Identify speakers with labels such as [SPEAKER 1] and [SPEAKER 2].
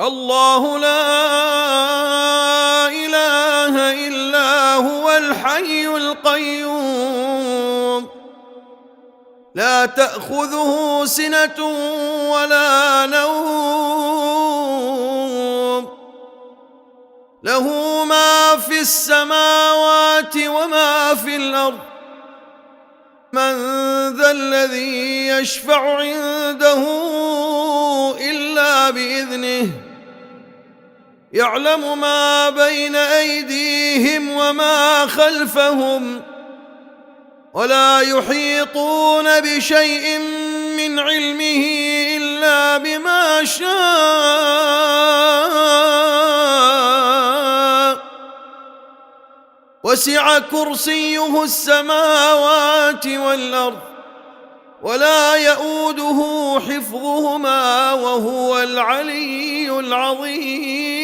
[SPEAKER 1] الله لا إله إلا هو الحي القيوم لا تأخذه سنة ولا نوم له ما في السماوات وما في الأرض من ذا الذي يشفع عنده إلا بإذنه يعلم ما بين أيديهم وما خلفهم ولا يحيطون بشيء من علمه إلا بما شاء وسع كرسيه السماوات والأرض ولا يؤوده حفظهما وهو العلي العظيم